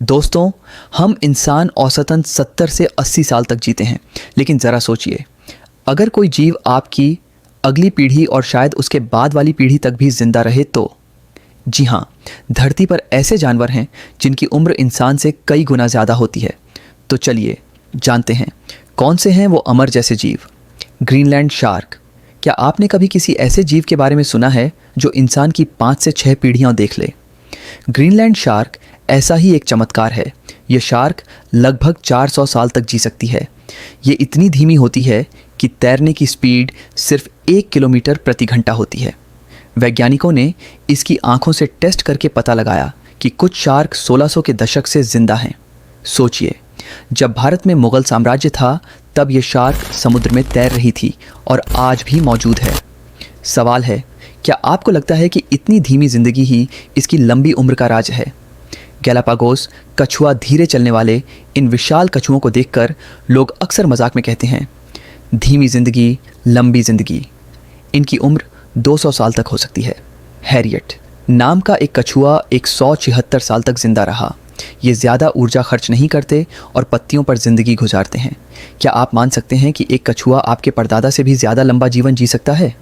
दोस्तों, हम इंसान औसतन 70 से 80 साल तक जीते हैं। लेकिन ज़रा सोचिए, अगर कोई जीव आपकी अगली पीढ़ी और शायद उसके बाद वाली पीढ़ी तक भी जिंदा रहे तो? जी हाँ, धरती पर ऐसे जानवर हैं जिनकी उम्र इंसान से कई गुना ज़्यादा होती है। तो चलिए जानते हैं कौन से हैं वो अमर जैसे जीव। Greenland shark. क्या आपने कभी किसी ऐसे जीव के बारे में सुना है जो इंसान की 5 से 6 पीढ़ियाँ देख ले? ग्रीनलैंड शार्क ऐसा ही एक चमत्कार है। यह शार्क लगभग 400 साल तक जी सकती है। ये इतनी धीमी होती है कि तैरने की स्पीड सिर्फ 1 किलोमीटर प्रति घंटा होती है। वैज्ञानिकों ने इसकी आंखों से टेस्ट करके पता लगाया कि कुछ शार्क 1600 के दशक से जिंदा हैं। सोचिए, जब भारत में मुगल साम्राज्य था तब यह शार्क समुद्र में तैर रही थी और आज भी मौजूद है। सवाल है, क्या आपको लगता है कि इतनी धीमी जिंदगी ही इसकी लंबी उम्र का राज है? गैलापागोस कछुआ धीरे चलने वाले इन विशाल कछुओं को देखकर लोग अक्सर मजाक में कहते हैं, धीमी जिंदगी लंबी जिंदगी। इनकी उम्र 200 साल तक हो सकती है। हैरियट नाम का एक कछुआ 176 साल तक जिंदा रहा। ये ज़्यादा ऊर्जा खर्च नहीं करते और पत्तियों पर ज़िंदगी गुजारते हैं। क्या आप मान सकते हैं कि एक कछुआ आपके परदादा से भी ज़्यादा लंबा जीवन जी सकता है?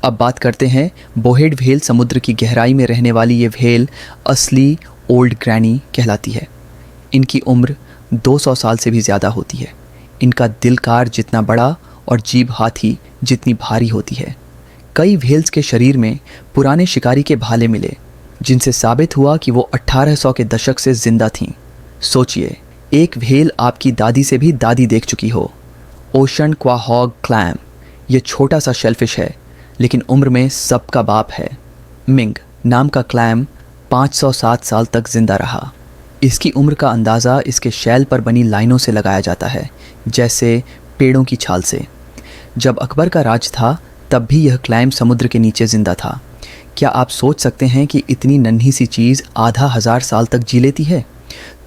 अब बात करते हैं बोहेड व्हेल। समुद्र की गहराई में रहने वाली ये व्हेल असली ओल्ड ग्रैनी कहलाती है। इनकी उम्र 200 साल से भी ज़्यादा होती है। इनका दिल कार जितना बड़ा और जीभ हाथी जितनी भारी होती है। कई व्हेल्स के शरीर में पुराने शिकारी के भाले मिले, जिनसे साबित हुआ कि वो 1800 के दशक से जिंदा थीं। सोचिए, एक व्हेल आपकी दादी से भी दादी देख चुकी हो। Ocean quahog clam. ये छोटा सा शेलफिश है लेकिन उम्र में सबका बाप है। मिंग नाम का क्लैम 507 साल तक जिंदा रहा। इसकी उम्र का अंदाज़ा इसके शैल पर बनी लाइनों से लगाया जाता है, जैसे पेड़ों की छाल से। जब अकबर का राज था तब भी यह क्लैम समुद्र के नीचे जिंदा था। क्या आप सोच सकते हैं कि इतनी नन्ही सी चीज़ आधा हज़ार साल तक जी लेती है?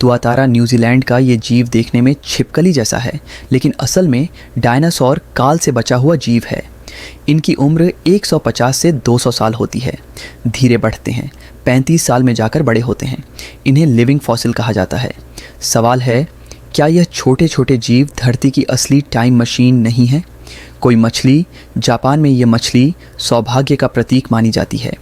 तुआतारा न्यूजीलैंड का ये जीव देखने में छिपकली जैसा है, लेकिन असल में डायनासोर काल से बचा हुआ जीव है। इनकी उम्र 150 से 200 साल होती है। धीरे बढ़ते हैं, 35 साल में जाकर बड़े होते हैं। इन्हें लिविंग फॉसिल कहा जाता है। सवाल है, क्या यह छोटे छोटे जीव धरती की असली टाइम मशीन नहीं है? कोई मछली, जापान में यह मछली सौभाग्य का प्रतीक मानी जाती है।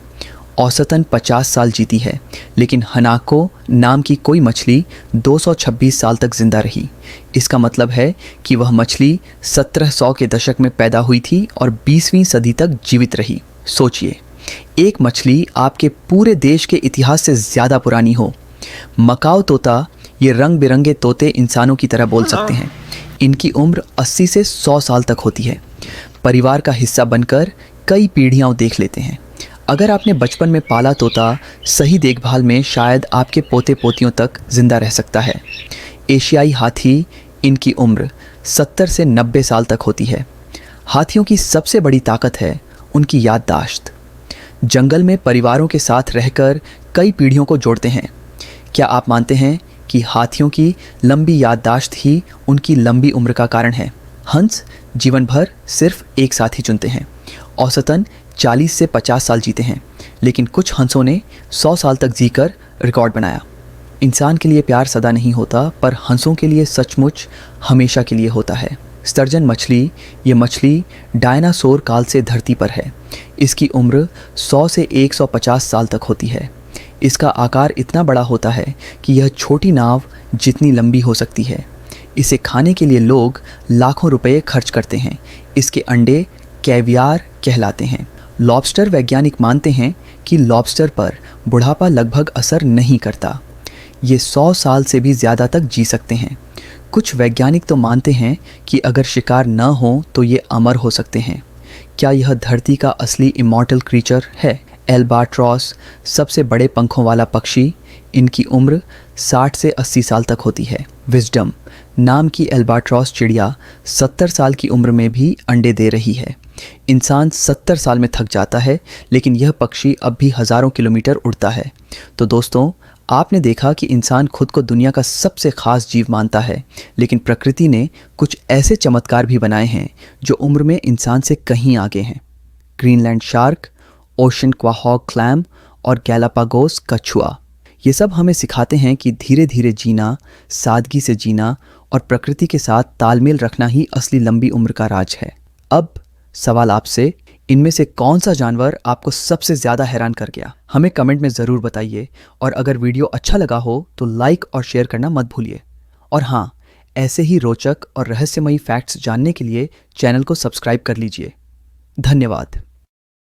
औसतन 50 साल जीती है, लेकिन हनाको नाम की कोई मछली 226 साल तक जिंदा रही। इसका मतलब है कि वह मछली 1700 के दशक में पैदा हुई थी और 20वीं सदी तक जीवित रही। सोचिए, एक मछली आपके पूरे देश के इतिहास से ज़्यादा पुरानी हो। मकाओ तोता, ये रंग बिरंगे तोते इंसानों की तरह बोल सकते हैं। इनकी उम्र 80 से 100 साल तक होती है। परिवार का हिस्सा बनकर कई पीढ़ियाँ देख लेते हैं। अगर आपने बचपन में पाला तोता, सही देखभाल में शायद आपके पोते पोतियों तक जिंदा रह सकता है। एशियाई हाथी, इनकी उम्र 70 से 90 साल तक होती है। हाथियों की सबसे बड़ी ताकत है उनकी याददाश्त। जंगल में परिवारों के साथ रहकर कई पीढ़ियों को जोड़ते हैं। क्या आप मानते हैं कि हाथियों की लंबी याददाश्त ही उनकी लंबी उम्र का कारण है? हंस जीवन भर सिर्फ एक साथी चुनते हैं। औसतन 40 से 50 साल जीते हैं, लेकिन कुछ हंसों ने 100 साल तक जीकर रिकॉर्ड बनाया। इंसान के लिए प्यार सदा नहीं होता, पर हंसों के लिए सचमुच हमेशा के लिए होता है। स्टर्जन मछली, ये मछली डायनासोर काल से धरती पर है। इसकी उम्र 100 से 150 साल तक होती है। इसका आकार इतना बड़ा होता है कि यह छोटी नाव जितनी लंबी हो सकती है। इसे खाने के लिए लोग लाखों रुपए खर्च करते हैं। इसके अंडे कैवियार कहलाते हैं। लॉबस्टर वैज्ञानिक मानते हैं कि लॉबस्टर पर बुढ़ापा लगभग असर नहीं करता। ये 100 साल से भी ज़्यादा तक जी सकते हैं। कुछ वैज्ञानिक तो मानते हैं कि अगर शिकार न हो तो ये अमर हो सकते हैं। क्या यह धरती का असली इमॉर्टल क्रीचर है? एल्बाट्रॉस, सबसे बड़े पंखों वाला पक्षी, इनकी उम्र 60 से 80 साल तक होती है। विजडम नाम की एल्बाट्रॉस चिड़िया 70 साल की उम्र में भी अंडे दे रही है। इंसान 70 साल में थक जाता है, लेकिन यह पक्षी अब भी हज़ारों किलोमीटर उड़ता है। तो दोस्तों, आपने देखा कि इंसान खुद को दुनिया का सबसे ख़ास जीव मानता है, लेकिन प्रकृति ने कुछ ऐसे चमत्कार भी बनाए हैं जो उम्र में इंसान से कहीं आगे हैं। Greenland shark, ocean quahog clam और गैलापागोस कछुआ, ये सब हमें सिखाते हैं कि धीरे धीरे जीना, सादगी से जीना और प्रकृति के साथ तालमेल रखना ही असली लंबी उम्र का राज है। अब सवाल आपसे, इनमें से कौन सा जानवर आपको सबसे ज़्यादा हैरान कर गया? हमें कमेंट में ज़रूर बताइए, और अगर वीडियो अच्छा लगा हो तो लाइक और शेयर करना मत भूलिए। और हाँ, ऐसे ही रोचक और रहस्यमयी फैक्ट्स जानने के लिए चैनल को सब्सक्राइब कर लीजिए। धन्यवाद।